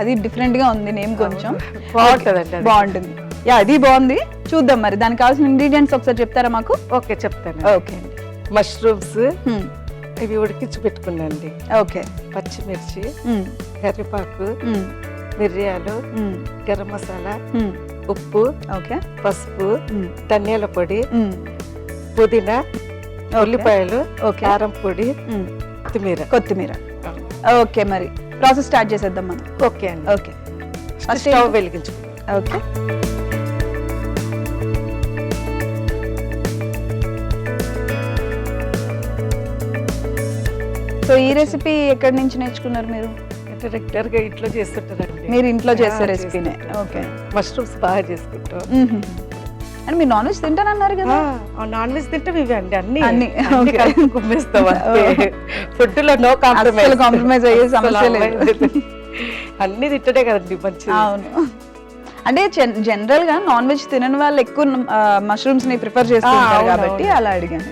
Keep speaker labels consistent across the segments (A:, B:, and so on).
A: అది డిఫరెంట్ గా ఉంది నేమ్ కొంచెం.
B: బాగుంటుందండి అది.
A: బాగుంటుంది. యా అది బాగుంది. చూద్దాం మరి దానికి కావాల్సిన ఇంగ్రీడియంట్స్ ఒకసారి చెప్తారా మాకు?
B: ఓకే చెప్తాను.
A: ఓకే అండి.
B: మష్రూమ్స్ ఇవి ఉడికించి పెట్టుకున్నాండి.
A: ఓకే.
B: పచ్చిమిర్చి, కరివేపాకు, మిరియాలు, గరం మసాలా, ఉప్పు,
A: ఓకే,
B: పసుపు, ధనియాల పొడి, పుదీనా, ఉల్లిపాయలు, కారం పొడి,
A: కొత్తిమీర. ఓకే మరి ప్రాసెస్ స్టార్ట్ చేసేద్దాం మనం.
B: ఓకే అండి.
A: ఓకే
B: స్టవ్ వెలిగించుకుందాం.
A: ఓకే. సో ఈ రెసిపీ ఎక్కడి నుంచి నేర్చుకున్నారు మీరు?
B: రెగ్యులర్ గా ఇంట్లో చేస్తుంటారండి.
A: మీరు ఇంట్లో చేసే రెసిపీనే? ఓకే.
B: మష్రూమ్స్ బాగా చేసుకుంటాం.
A: అంటే మీరు నాన్ వెజ్ తింటానన్నారు కదా?
B: నాన్ వెజ్ తింటాం. ఇవి అండి అన్ని
A: అన్ని
B: కుమ్మేస్తాం. ఫుడ్ లో నో
A: కాంప్రమైజ్ అయ్యే సమస్య లేదు.
B: అన్ని తింటనే కదండి మంచిది.
A: అవును. అంటే జనరల్ గా నాన్ వెజ్ తినని వాళ్ళు ఎక్కువ మష్రూమ్స్ ని ప్రిఫర్ చేస్తుంటారు కాబట్టి అలా అడిగాను.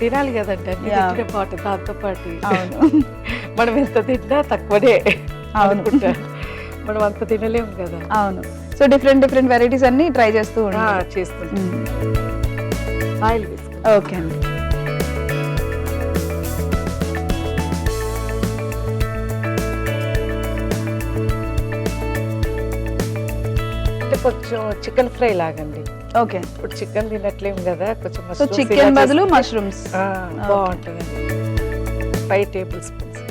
B: తినాలి కదండి అన్ని తింటే పాటు దాంతో పాటు. మనం ఎంత తిన్నా తక్కువనే అనుకుంటా. మనం అంత తినలేము కదా.
A: అవును. సో డిఫరెంట్ వెరైటీస్ అన్ని ట్రై చేస్తూ
B: చేస్తుంటాం. ఆయిల్ వేసుకుంటాం.
A: ఓకే అండి.
B: కొంచెం చికెన్ ఫ్రై లాగండి.
A: ఓకే.
B: ఇప్పుడు చికెన్ తినట్లేము కదా, కొంచెం
A: సో చికెన్ బదులు మష్రూమ్స్
B: బాగుంటుంది. 5 టేబుల్ స్పూన్స్.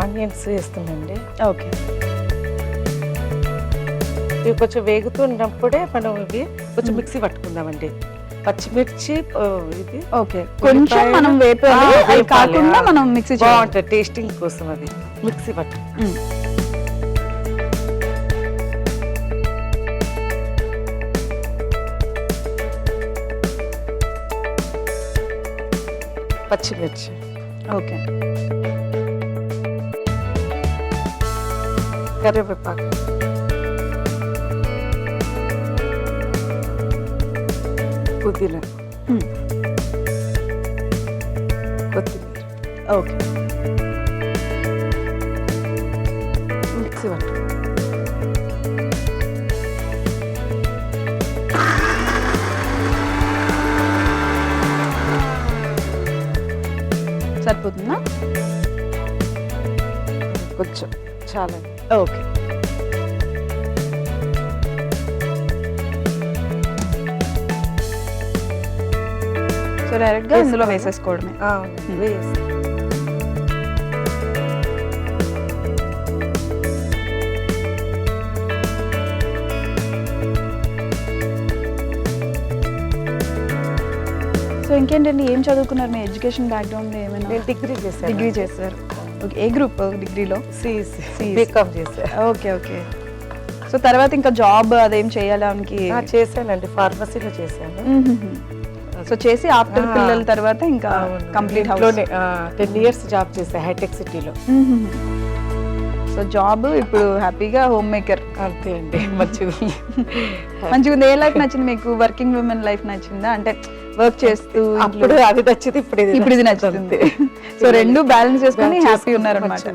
B: ఆనియన్స్ వేస్తుందండి.
A: ఓకే.
B: ఇవి కొంచెం వేగుతున్నప్పుడే మనం ఇవి కొంచెం మిక్సీ పట్టుకుందామండి. పచ్చిమిర్చి ఇది
A: ఓకే కొంచెం మనం వేపాలి, అది కాకుండా మనం మిక్సీ
B: బాగుంటుంది టేస్టింగ్ కోసం. అది మిక్సీ పట్టు. పచ్చిమిర్చి.
A: ఓకే.
B: కరివేపాకు, పుదీనా, కొత్తిమీర.
A: ఓకే.
B: మిక్సీ పట్టు.
A: సరిపోతుందా?
B: కొంచెం చాలా.
A: ఓకే. సో డైరెక్ట్ గా ఇందులో వేసేసుకోవడమే. సో ఇంకేంటండి, ఏం చదువుకున్నారు? మీ ఎడ్యుకేషన్ బ్యాక్గ్రౌండ్ ఏమైనా?
B: డిగ్రీ చేశాను.
A: డిగ్రీ చేశారు. ఓకే. ఏ గ్రూప్ డిగ్రీలో?
B: బీకామ్ చేశాను.
A: ఓకే. ఓకే. సో తర్వాత ఇంకా జాబ్ అదేం చేయాలని
B: చేశానండి, ఫార్మసీలో చేశాను.
A: సో చేసి ఆఫ్టర్ పిల్లల తర్వాత ఇంకా కంప్లీట్ హౌస్
B: 10 years జాబ్ చేశాను హైటెక్ సిటీలో.
A: సో జాబ్ ఇప్పుడు హ్యాపీగా హోమ్ మేకర్.
B: అంతే అండి. మంచిగా
A: మంచిగా. ఏ లైఫ్ నచ్చింది మీకు? వర్కింగ్ ఉమెన్ లైఫ్ నచ్చిందా? అంటే వర్క్ చేస్తూ
B: అప్పుడు అది నచ్చింది, ఇప్పుడు
A: ఇది నచ్చుతుంది. సో రెండు బ్యాలెన్స్ చేసుకుని హ్యాపీ ఉన్నారన్నమాట.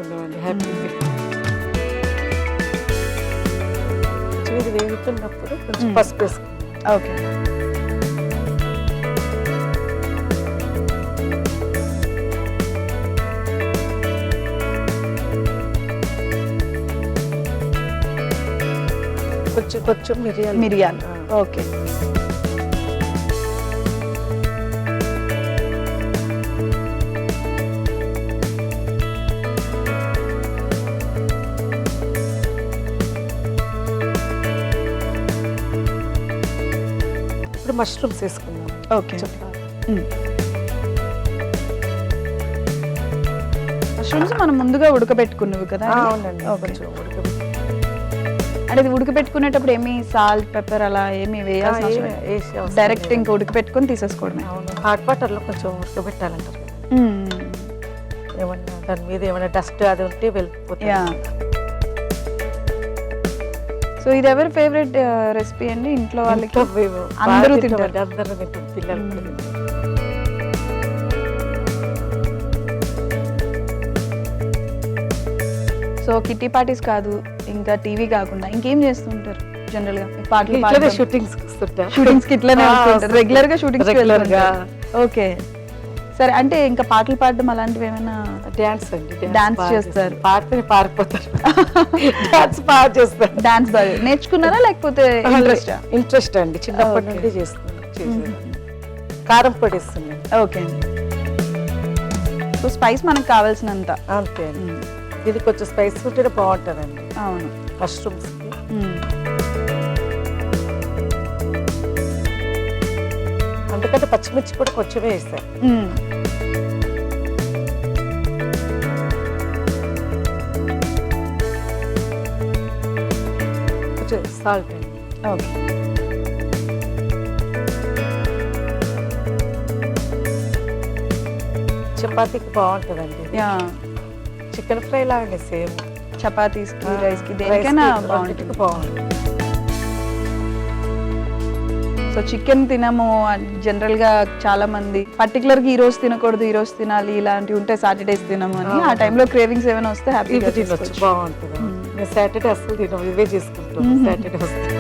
B: ఇది వేగుతున్నప్పుడు కొంచెం పసుపు వేసుకుంటాం.
A: ఓకే.
B: కొంచెం మిరియాలు.
A: ఓకే.
B: ఇప్పుడు మష్రూమ్స్ వేసుకుందాం.
A: ఓకే. మష్రూమ్స్ మనం ముందుగా ఉడకబెట్టుకున్నవి కదా?
B: అవునండి. కొంచెం
A: అంటే ఇది ఉడకబెట్టుకునేటప్పుడు ఏమి సాల్ట్ పెప్పర్ అలా ఏమి వేయాల్సి డైరెక్ట్ ఇంకా ఉడకబెట్టుకుని తీసేసుకోవడమే?
B: హాట్ వాటర్ లో కొంచెం ఉడకబెట్టాలంటారు. ఏమన్నా దాని మీద ఏమైనా డస్ట్ అది ఉంటే వెళ్ళిపోతుంది.
A: సో ఇది ఎవరి ఫేవరెట్ రెసిపీ అండి ఇంట్లో వాళ్ళకి? అందరూ తింటారు.
B: అందరూ తింటారు, పిల్లలు.
A: సో కిట్టి పార్టీస్ కాదు, ఇంకా టీవీ కాకుండా ఇంకేం చేస్తుంటారు జనరల్ గా? పాటలు
B: ఇట్లనే షూటింగ్స్ వస్తుంటా.
A: షూటింగ్స్ కి ఇట్లానే వస్తుంటారు రెగ్యులర్ గా షూటింగ్స్
B: Regular గా.
A: ఓకే, సరే. అంటే ఇంకా పాటలు పాడడం అలాంటివి ఏమైనా?
B: డాన్స్ అండి,
A: Dance చేస్తారు.
B: పాడితే పారిపోతారు. డాన్స్ బాగా చేస్తారు.
A: డాన్స్ బాగా నేర్చుకున్నారా లేకపోతే ఇంట్రెస్ట్?
B: ఇంట్రెస్ట్ అండి, చిన్నప్పటి
A: Okay.
B: నుండి చేస్తున్నాను. కారం పొడి ఇస్తున్నాను.
A: ఓకే అండి. సో స్పైస్ మనకు కావాల్సినంత.
B: అంతే అండి. ఇది కొంచెం స్పైస్ ఉంటేనే బాగుంటుందండి
A: అవును.
B: మష్రూమ్స్ కి. అందుకంటే పచ్చిమిర్చి కూడా కొంచెమే వేస్తాను. కొంచెం సాల్ట్ అండి.
A: ఓకే.
B: చపాతీకి బాగుంటుందండి.
A: యా,
B: చికెన్ ఫ్రై లాగానే సేమ్.
A: చపాతీస్ కి రైస్ కి దేనికైనా బాగుంటుంది.
B: బాగుంటుంది.
A: సో చికెన్ తినము జనరల్ గా చాలా మంది పర్టికులర్ గా ఈ రోజు తినకూడదు, ఈ రోజు తినాలి ఇలాంటివి ఉంటే సాటర్డేస్ తినము అని. ఆ టైంలో క్రేవింగ్స్ ఏమైనా వస్తే హ్యాపీగా
B: ఇవి తినొచ్చు, బాగుంటుంది. మేము సాటర్డే అస్సలు తినం, ఇవే చేసుకుంటాం సాటర్డే వస్తే.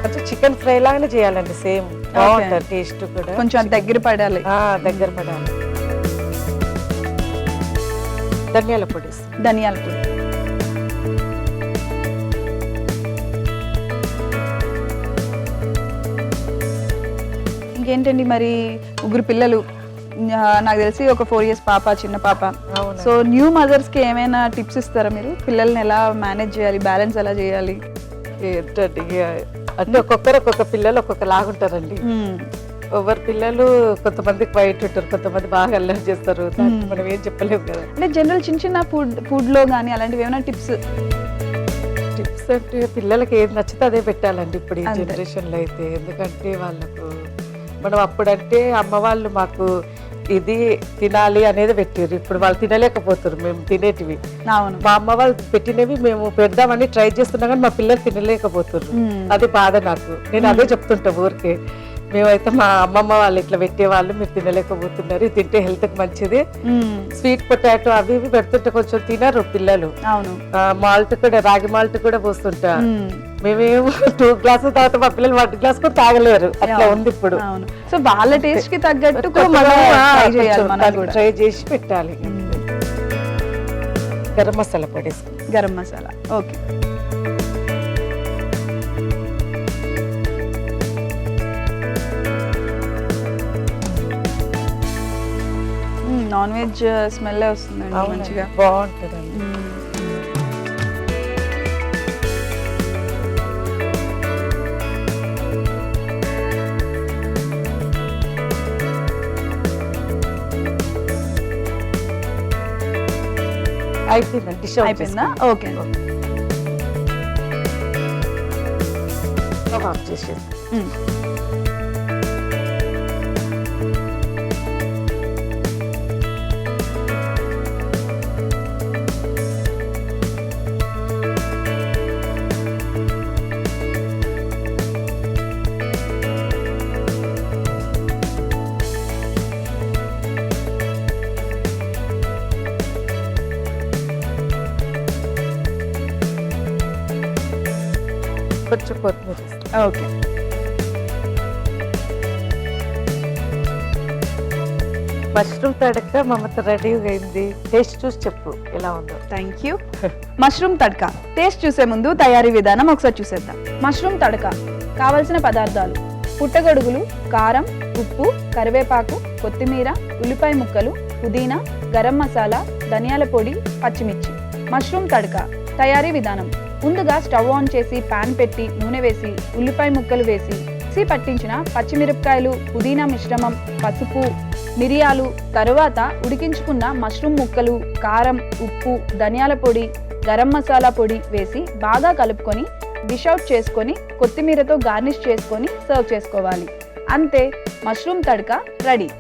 B: కొంచెం చికెన్ ఫ్రై లాగానే చేయాలండి సేమ్, బాగుంటుంది టేస్ట్ కూడా.
A: కొంచెం దగ్గర పడాలి.
B: దగ్గర పడాలి. ధనియాల పొడి వేస్తాం.
A: ధనియాల పొడి. ఇంకేంటండి మరి? ముగ్గురు పిల్లలు, నాకు తెలిసి ఒక 4 years పాప, చిన్న పాప.
B: అవును.
A: సో న్యూ మదర్స్ కి ఏమైనా టిప్స్ ఇస్తారా మీరు? పిల్లల్ని ఎలా మేనేజ్ చేయాలి, బ్యాలెన్స్ ఎలా చేయాలి?
B: ఏంటండి అంటే ఒక్కొక్క పిల్లలు ఒక్కొక్క లాగుంటారండి. ఎవరి పిల్లలు కొంతమందికి వైట్ ఉంటారు, కొంతమంది బాగా అల్లరి చేస్తారు. దానికి మనం ఏం చెప్పలేము కదా.
A: అంటే జనరల్ చిన్న చిన్న ఫుడ్ లో కానీ అలాంటివి ఏమైనా టిప్స్?
B: టిప్స్ అంటే పిల్లలకి ఏది నచ్చితే అదే పెట్టాలండి ఇప్పుడు ఈ
A: అంతే.
B: జనరేషన్లో అయితే. ఎందుకంటే వాళ్ళకు మనం అప్పుడంటే అమ్మ వాళ్ళు మాకు ఇది తినాలి అనేది పెట్టారు. ఇప్పుడు వాళ్ళు తినలేకపోతారు మేము తినేటివి.
A: అవును.
B: మా అమ్మ వాళ్ళు పెట్టినవి మేము పెడదామని ట్రై చేస్తున్నా కానీ మా పిల్లలు తినలేకపోతారు. అది బాధ నాకు. నేను అదే చెప్తుంటా ఊరికే. మేమైతే మా అమ్మమ్మ వాళ్ళు ఇట్లా పెట్టేవాళ్ళు, మీరు తినలేకపోతున్నారు, ఇది తింటే హెల్త్కి మంచిది. స్వీట్ పొటాటో అవి ఇవి పెడుతుంటే కొంచెం తినరు పిల్లలు.
A: అవును.
B: మాల్ట్ కూడా, రాగి మాల్ట్ కూడా పోస్తుంటా. మేమేమో 2 glasses తాగితే మా పిల్లలు 1 glass కూడా తాగలేరు. అట్లా ఉంది ఇప్పుడు.
A: అవును. సో వాళ్ళ టేస్ట్ కి తగ్గట్టు మనం try చేయాలి, మనం కూడా
B: ట్రై చేసి పెట్టాలి. గరం మసాలా పడేసుకుంటాం.
A: Garam masala. Okay. Non veg smell వస్తుందండి మంచిగా.
B: బాగుంటుందండి. అయిపోయిందండి. డిష్
A: అయిపోయిందా? ఓకే.
B: ఆఫ్ చేసేది. కొంచెం కొత్తిమీర వేస్తాం.
A: ఓకే.
B: మష్రూమ్ తడక మమత రెడీగా అయింది. టేస్ట్ చూసి చెప్పు ఎలా ఉందో.
A: Thank you. మష్రూమ్ తడక టేస్ట్ చూసే ముందు తయారీ విధానం ఒకసారి చూసేద్దాం. మష్రూమ్ తడక కావలసిన పదార్థాలు: పుట్టగొడుగులు, కారం, ఉప్పు, కరివేపాకు, కొత్తిమీర, ఉల్లిపాయ ముక్కలు, పుదీనా, గరం మసాలా, ధనియాల పొడి, పచ్చిమిర్చి. మష్రూమ్ తడక తయారీ విధానం: ముందుగా స్టవ్ ఆన్ చేసి పాన్ పెట్టి నూనె వేసి ఉల్లిపాయ ముక్కలు వేసి పట్టించిన పచ్చిమిరపకాయలు, పుదీనా మిశ్రమం, పసుపు, మిరియాలు, తరువాత ఉడికించుకున్న మష్రూమ్ ముక్కలు, కారం, ఉప్పు, ధనియాల పొడి, గరం మసాలా పొడి వేసి బాగా కలుపుకొని డిష్ అవుట్ చేసుకొని కొత్తిమీరతో గార్నిష్ చేసుకొని సర్వ్ చేసుకోవాలి. అంతే, మష్రూమ్ తడక రెడీ.